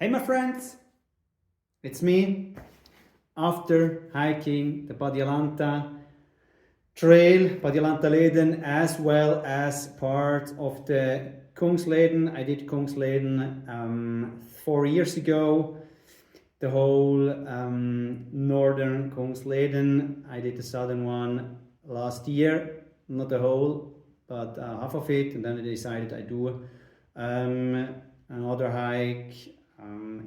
Hey my friends, it's me. After hiking the PADJELANTA trail, PADJELANTAleden, as well as part of the Kungsleden. I did Kungsleden 4 years ago, the whole northern Kungsleden. I did the southern one last year, not the whole, but half of it, and then I decided I do another hike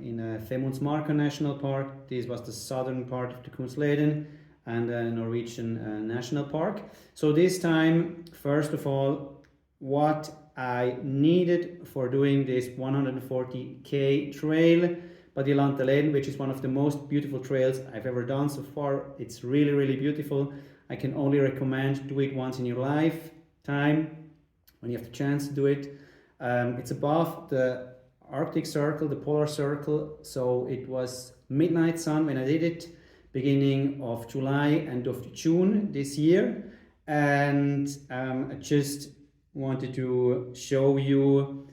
in a Femundsmarka National Park. This was the southern part of the Kungsleden and a Norwegian National Park. So this time, first of all, what I needed for doing this 140k trail, PADJELANTAleden, which is one of the most beautiful trails I've ever done so far. It's really, really beautiful. I can only recommend do it once in your lifetime when you have the chance to do it. It's above the Arctic Circle, the Polar Circle, so it was midnight sun when I did it, beginning of July, end of June this year, and I just wanted to show you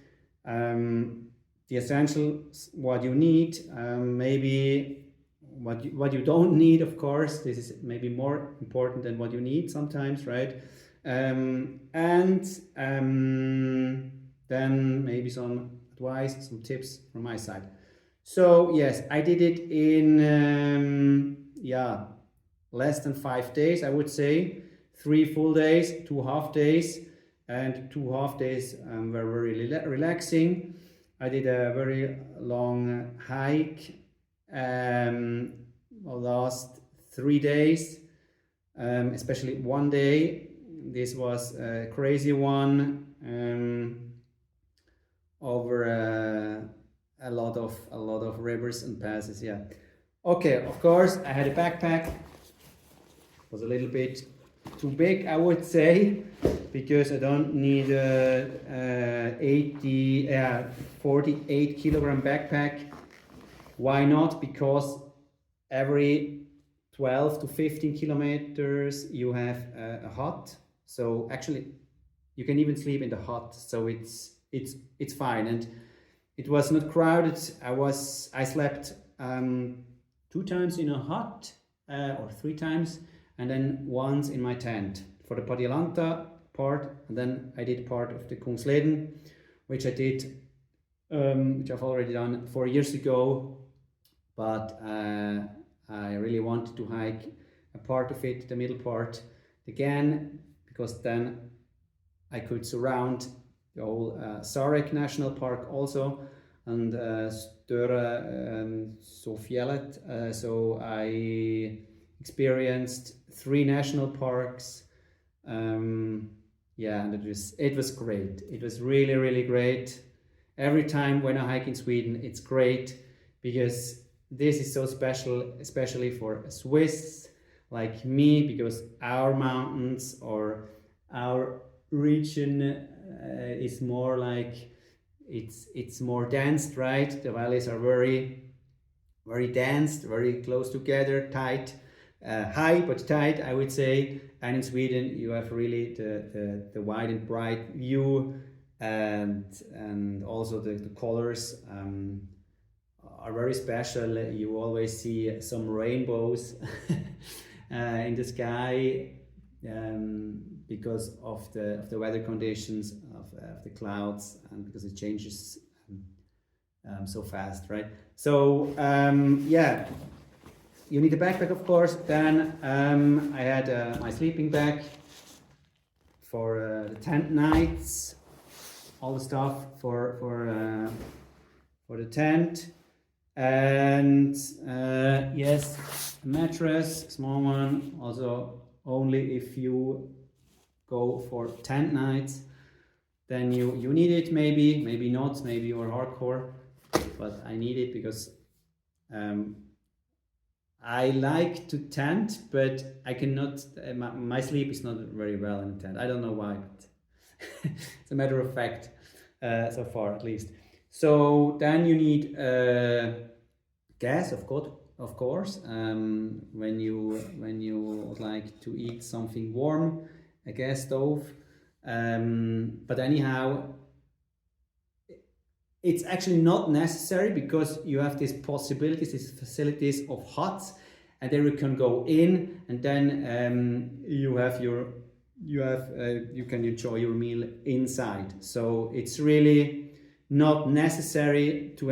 the essentials, what you need, maybe what you don't need, of course. This is maybe more important than what you need sometimes, right? Then maybe some advice, some tips from my side. So yes, I did it in less than 5 days, I would say. 3 full days, 2 half days, and 2 half days were very relaxing. I did a very long hike last 3 days, especially one day. This was a crazy one, over a lot of rivers and passes. Yeah. Okay, of course I had a backpack. It was a little bit too big, I would say, because I don't need a 48 kilogram backpack. Why not? Because every 12 to 15 kilometers you have a hut. So actually you can even sleep in the hut, so it's fine. And it was not crowded. I slept 2 times in a hut, or 3 times, and then once in my tent for the PADJELANTA part. And then I did part of the Kungsleden, which I did, which I've already done 4 years ago, but I really wanted to hike a part of it, the middle part, again, because then I could surround the whole Sarek National Park also, and Störe Sofjellet. So I experienced 3 national parks. Yeah, and it was great. It was really, really great. Every time when I hike in Sweden, it's great, because this is so special, especially for a Swiss like me, because our mountains or our region is more like, it's more dense, right? The valleys are very, very dense, very close together, tight, high but tight, I would say. And in Sweden you have really the wide and bright view, and also the colors are very special. You always see some rainbows in the sky, because of the weather conditions of the clouds, and because it changes so fast, right? So yeah, you need a backpack, of course. Then I had my sleeping bag for the tent nights, all the stuff for the tent, and yes, a mattress, small one, also only if you go for tent nights, then you need it. Maybe not, maybe you're hardcore, but I need it because I like to tent, but I cannot, my sleep is not very well in a tent. I don't know why, but it's a matter of fact, so far at least. So then you need gas, of course, when you would like to eat something warm, a gas stove. But anyhow, it's actually not necessary because you have these possibilities, these facilities of huts, and there you can go in, and then you can enjoy your meal inside. So it's really not necessary to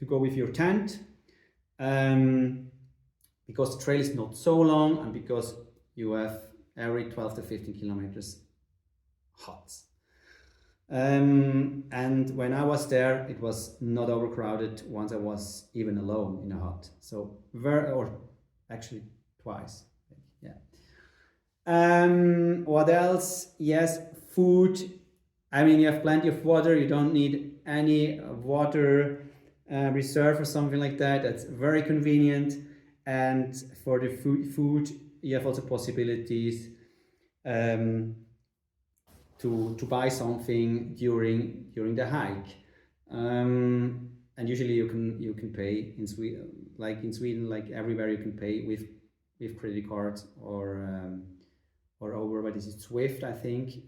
go with your tent, because the trail is not so long, and because you have every 12 to 15 kilometers huts. And when I was there, it was not overcrowded once I was even alone in a hut. So or actually twice. Yeah. What else? Yes, food. I mean, you have plenty of water. You don't need any water reserve or something like that. That's very convenient. And for the food, you have also possibilities to buy something during the hike, and usually you can pay in Sweden, like everywhere you can pay with credit cards or over, what is it, Swift, I think.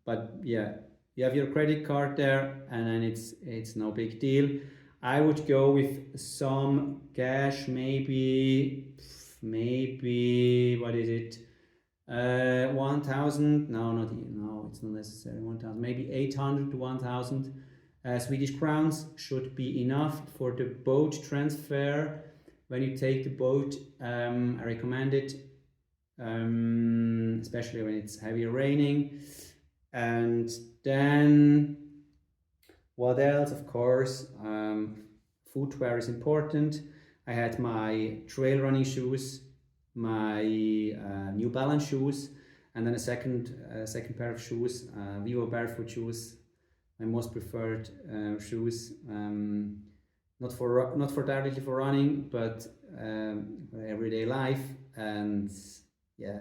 But yeah, you have your credit card there, and then it's no big deal. I would go with some cash, maybe what is it? 1,000, no, it's not necessary. 1,000, maybe 800 to 1,000 Swedish crowns should be enough for the boat transfer. When you take the boat, I recommend it, especially when it's heavy raining. And then what else? Of course, footwear is important. I had my trail running shoes, my New Balance shoes, and then a second pair of shoes, Vivo barefoot shoes, my most preferred shoes. Not directly for running, but for everyday life. And yeah,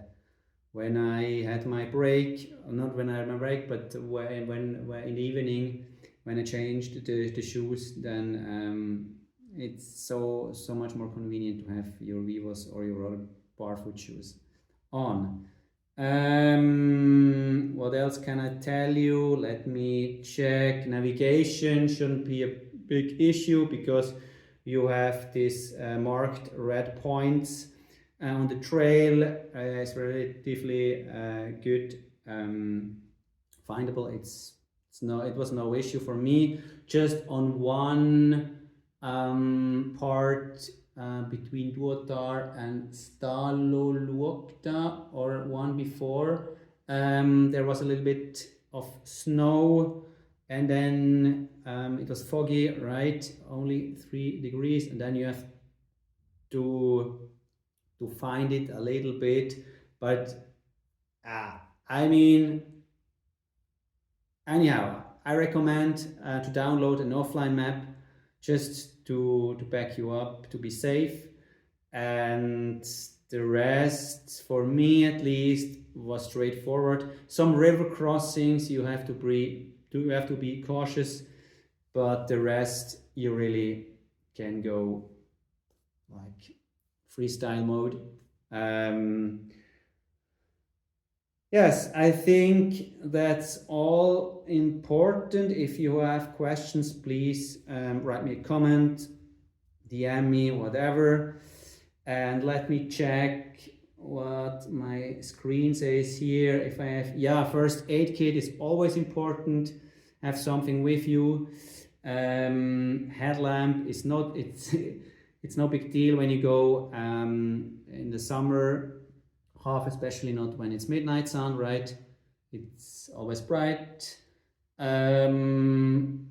when I had my break, not when I had my break, but when in the evening, when I changed the shoes, then it's so much more convenient to have your Vivos or your other barefoot shoes on. What else can I tell you? Let me check. Navigation shouldn't be a big issue because you have these marked red points on the trail. It's relatively good findable. It was no issue for me. Just on one part between Duotar and Staloluokta, or one before, there was a little bit of snow, and then it was foggy, right? Only 3 degrees, and then you have to find it a little bit. But I mean, anyhow, I recommend to download an offline map just to back you up, to be safe. And the rest, for me at least, was straightforward. Some river crossings you have to be cautious, but the rest you really can go like freestyle mode. Yes, I think that's all important. If you have questions, please write me a comment, DM me, whatever. And let me check what my screen says here. If I have, first aid kit is always important. Have something with you. Headlamp is not, it's no big deal when you go in the summer half, especially not when it's midnight sun, right? It's always bright. Sun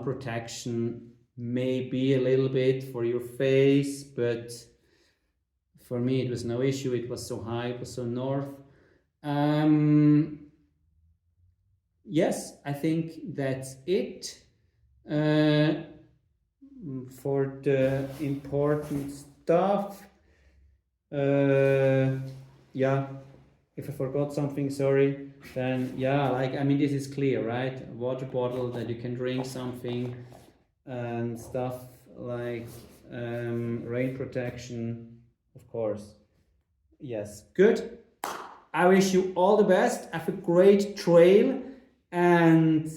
protection, maybe a little bit for your face, but for me it was no issue. It was so high, it was so north. Yes, I think that's it for the important stuff. Yeah, if I forgot something, sorry. Then this is clear, right? A water bottle that you can drink something, and stuff like rain protection, of course. Yes, good. I wish you all the best. Have a great trail, and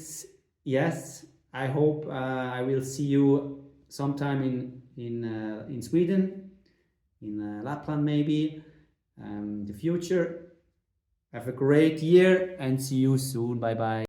yes, I hope I will see you sometime in Sweden, in Lapland maybe, the future. Have a great year and see you soon. Bye bye.